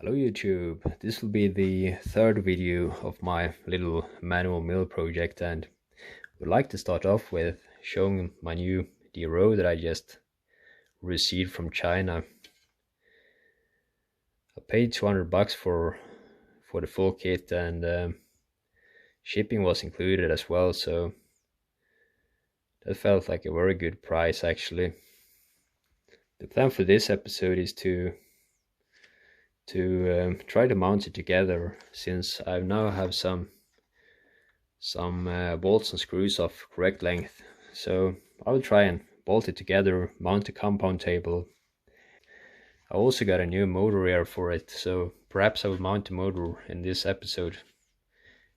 Hello YouTube, this will be the third video of my little manual mill project, and would like to start off with showing my new DRO that I just received from China. I paid 200 bucks for the full kit, and shipping was included as well, so that felt like a very good price actually. The plan for this episode is to try to mount it together, since I now have some bolts and screws of correct length. So I will try and bolt it together, mount the compound table. I also got a new motor air for it, so perhaps I will mount the motor in this episode.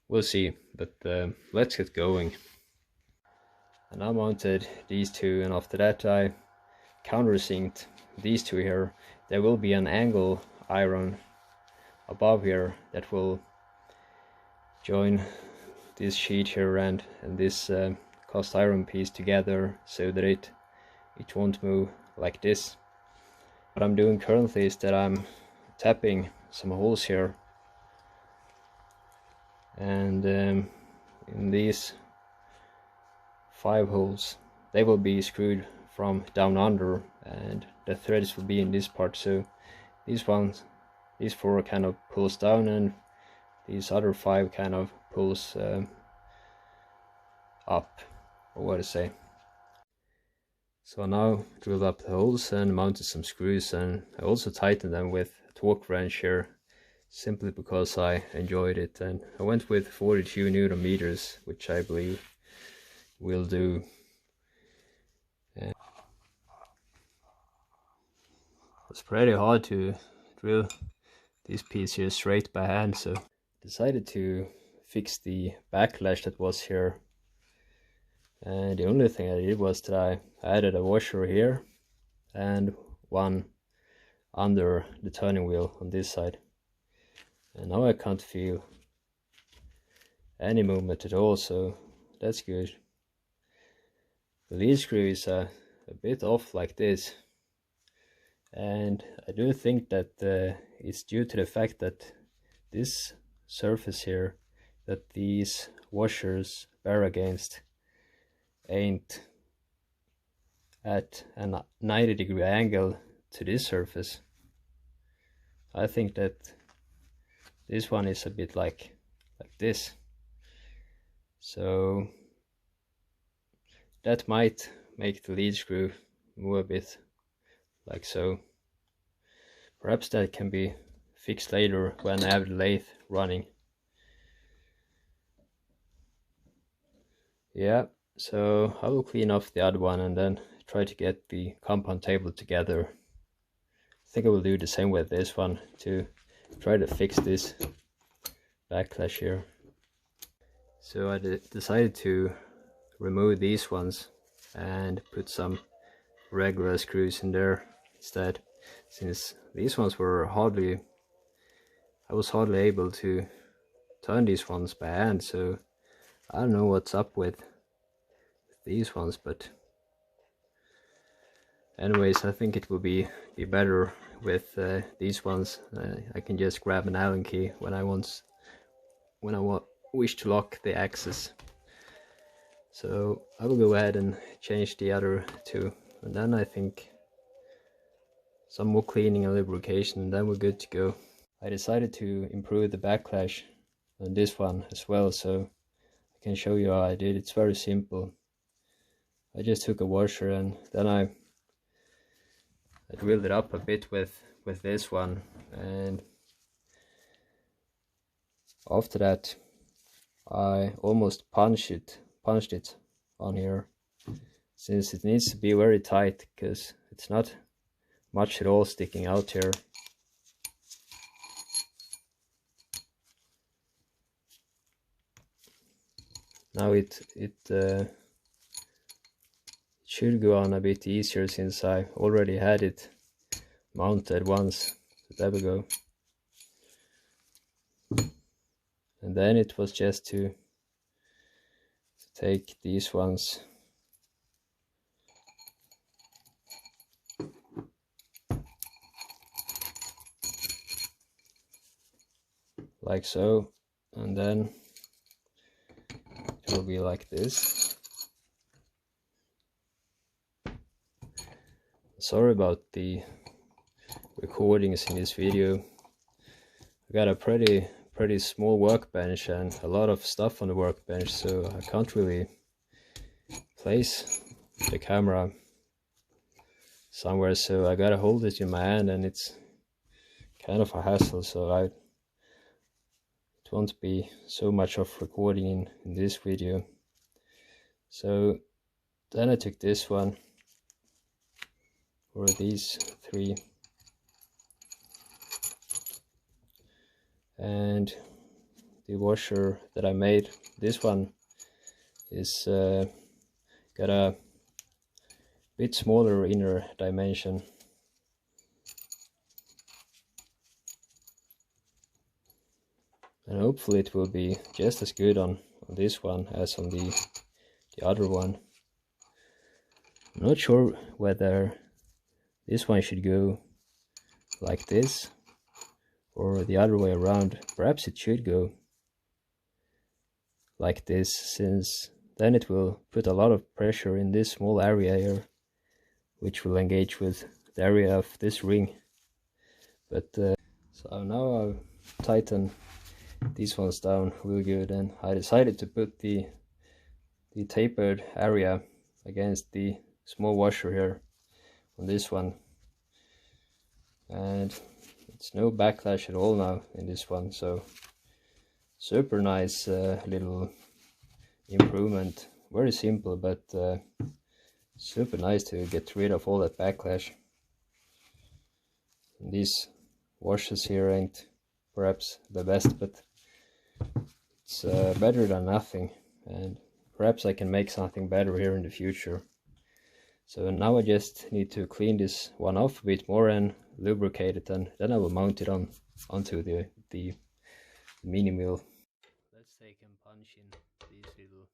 We'll see, but let's get going. And I mounted these two, and after that I countersinked these two here. There will be an angle iron above here that will join this sheet here and this cast iron piece together, so that it won't move like this. What I'm doing currently is that I'm tapping some holes here, and in these 5 holes they will be screwed from down under, and the threads will be in this part. So these 4 kind of pulls down, and these other 5 kind of pulls up, or what to say. So I now drilled up the holes and mounted some screws, and I also tightened them with a torque wrench here, simply because I enjoyed it, and I went with 42 Newton meters, which I believe will do. It's pretty hard to drill this piece here straight by hand, so I decided to fix the backlash that was here. And the only thing I did was that I added a washer here and one under the turning wheel on this side, and now I can't feel any movement at all, so that's good. The lead screw is a bit off like this, and I do think that it's due to the fact that this surface here that these washers bear against ain't at a 90-degree angle to this surface. I think that this one is a bit like this, so that might make the lead screw move a bit like so. Perhaps that can be fixed later when I have the lathe running. Yeah, so I will clean off the other one and then try to get the compound table together. I think I will do the same with this one to try to fix this backlash here. So I decided to remove these ones and put some regular screws in there instead, since these ones were I was hardly able to turn these ones by hand. So I don't know what's up with these ones, but anyways, I think it will be better with these ones. I can just grab an Allen key when I wish to lock the axis. So I will go ahead and change the other 2, and then I think some more cleaning and lubrication, and then we're good to go. I decided to improve the backlash on this one as well, so I can show you how I did. It's very simple. I just took a washer and then I drilled it up a bit with this one, and after that I almost punched it on here, since it needs to be very tight, because it's not much at all sticking out here. Now it should go on a bit easier, since I already had it mounted once. So there we go. And then it was just to take these ones like so, and then it will be like this. Sorry about the recordings in this video. I got a pretty small workbench and a lot of stuff on the workbench, so I can't really place the camera somewhere, so I gotta hold it in my hand, and it's kind of a hassle, so it won't be so much of recording in this video. So then I took this one, or these three, and the washer that I made, this one is got a bit smaller inner dimension, and hopefully it will be just as good on this one as on the other one. I'm not sure whether this one should go like this or the other way around. Perhaps it should go like this, since then it will put a lot of pressure in this small area here, which will engage with the area of this ring. But so now I'll tighten these ones down really good, and I decided to put the tapered area against the small washer here on this one, and it's no backlash at all now in this one, so super nice little improvement. Very simple, but super nice to get rid of all that backlash. And these washers here ain't perhaps the best, but it's better than nothing, and perhaps I can make something better here in the future. So now I just need to clean this one off a bit more and lubricate it, and then I will mount it onto the mini mill. Let's take and punch in these little,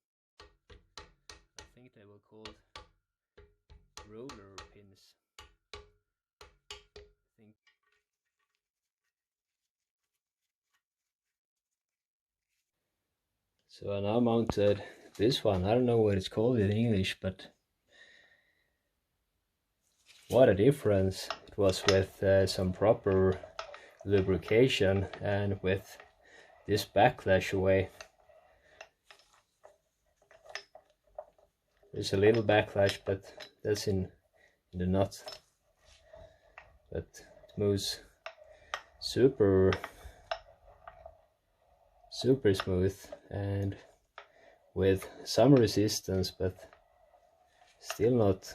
I think they were called roller pins. I think. So I now mounted this one. I don't know what it's called in English, but what a difference it was with some proper lubrication and with this backlash away. There's a little backlash, but that's in the nut. But it moves super smooth and with some resistance, but still not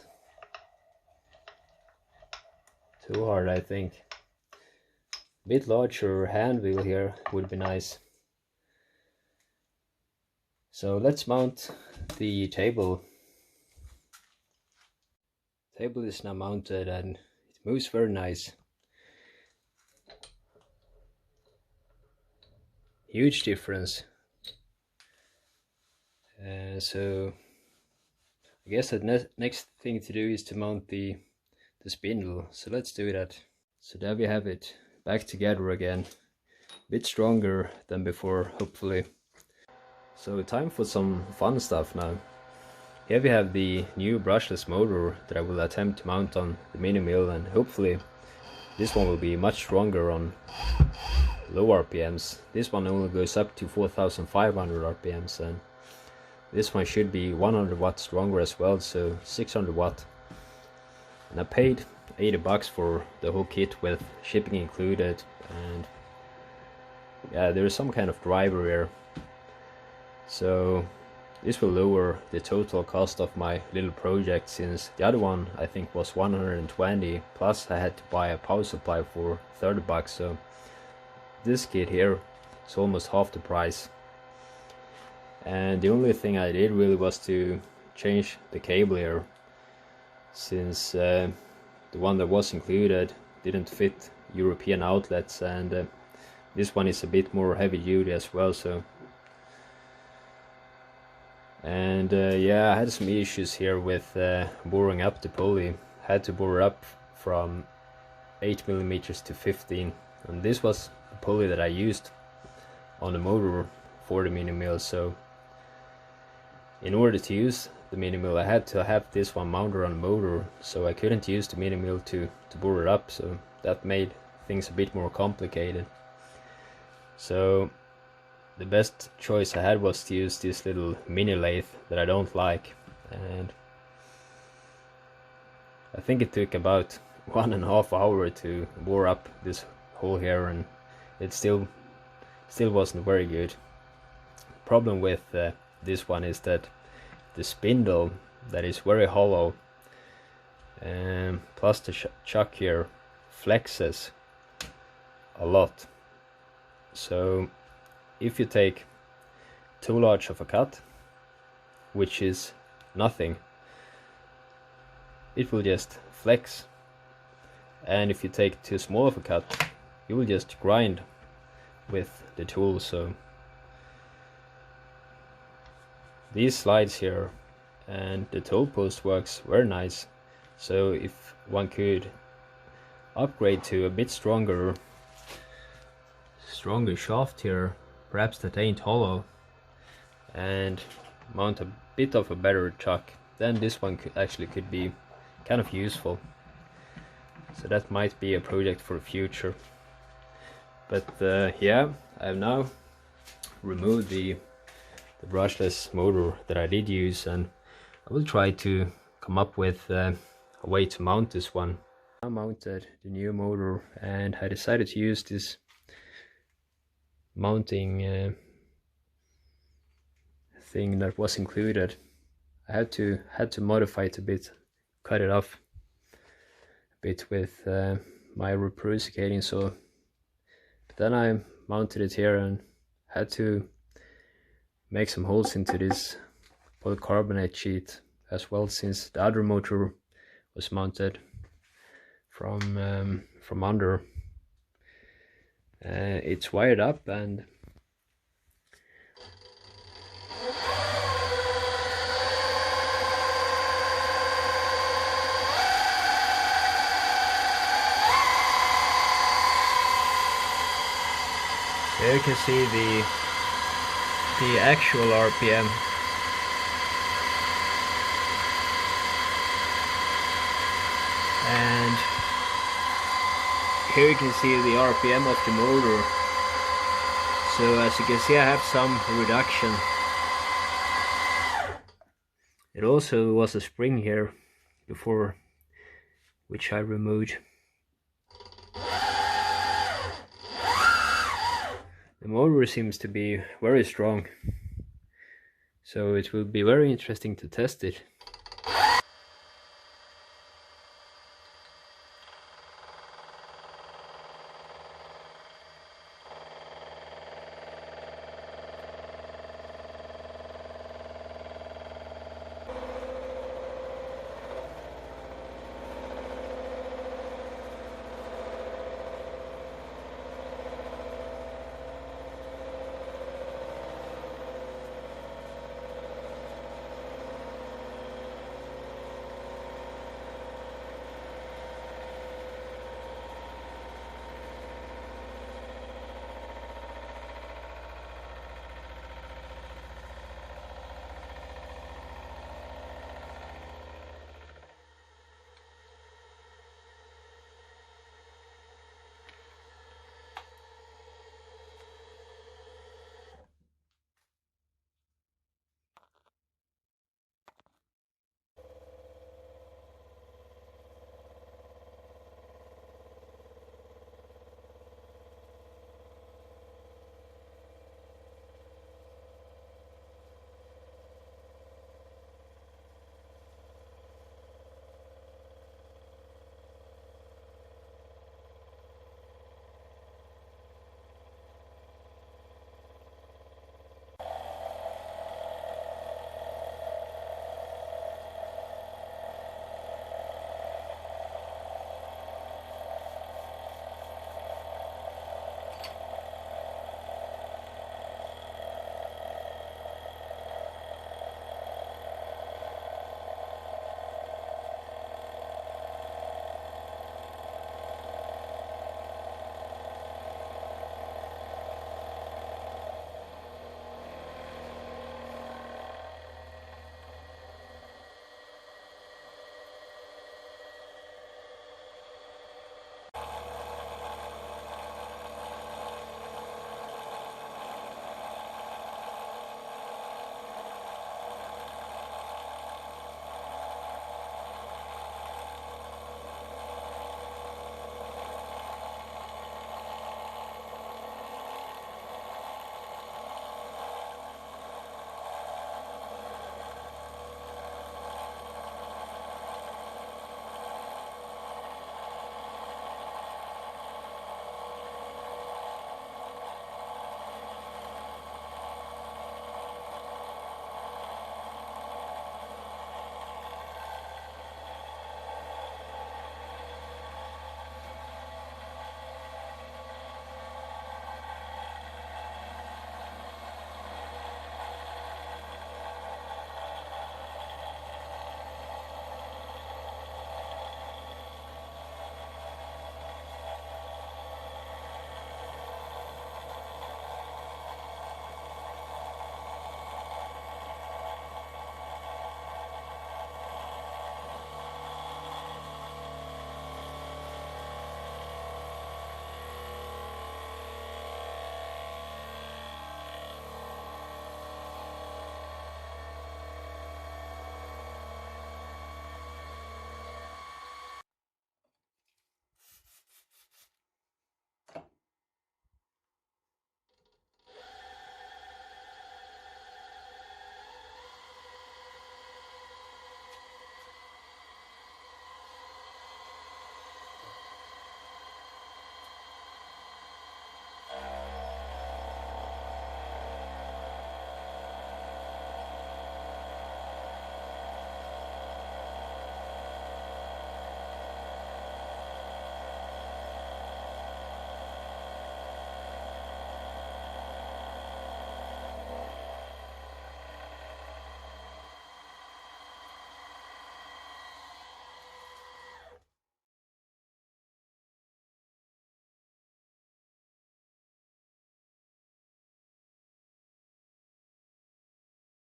too hard, I think. A bit larger hand wheel here would be nice. So let's mount the table. Table is now mounted and it moves very nice. Huge difference. So I guess the next thing to do is to mount the spindle. So let's do that. So there we have it, back together again. A bit stronger than before, hopefully. So time for some fun stuff now. Here we have the new brushless motor that I will attempt to mount on the mini mill, and hopefully this one will be much stronger on low RPMs. This one only goes up to 4500 RPMs, and this one should be 100 watts stronger as well, so 600 watt. And I paid 80 bucks for the whole kit with shipping included, and yeah, there is some kind of driver here, so this will lower the total cost of my little project, since the other one I think was 120, plus I had to buy a power supply for 30 bucks, so this kit here is almost half the price. And the only thing I did really was to change the cable here, since the one that was included didn't fit European outlets, and this one is a bit more heavy duty as well. So, and yeah, I had some issues here with boring up the pulley. I had to bore up from 8 millimeters to 15, and this was a pulley that I used on the motor for the mini mill, so in order to use the mini mill I had to have this one mounted on the motor, so I couldn't use the mini mill to bore it up, so that made things a bit more complicated. So the best choice I had was to use this little mini lathe that I don't like, and I think it took about 1.5 hours to bore up this hole here, and it still wasn't very good. Problem with this one is that the spindle that is very hollow, plus the chuck here flexes a lot. So if you take too large of a cut, which is nothing, it will just flex, and if you take too small of a cut, you will just grind with the tool. So these slides here and the toe post works very nice, so if one could upgrade to a bit stronger shaft here, perhaps that ain't hollow, and mount a bit of a better chuck, then this one could be kind of useful. So that might be a project for the future. But yeah, I have now removed the brushless motor that I did use, and I will try to come up with a way to mount this one. I mounted the new motor, and I decided to use this mounting thing that was included. I had to modify it a bit, cut it off a bit with my reciprocating saw, but then I mounted it here and had to make some holes into this polycarbonate sheet as well, since the other motor was mounted from under. It's wired up, and there you can see the actual RPM. And here you can see the RPM of the motor. So as you can see, I have some reduction. It also was a spring here before, which I removed. The motor seems to be very strong, so it will be very interesting to test it.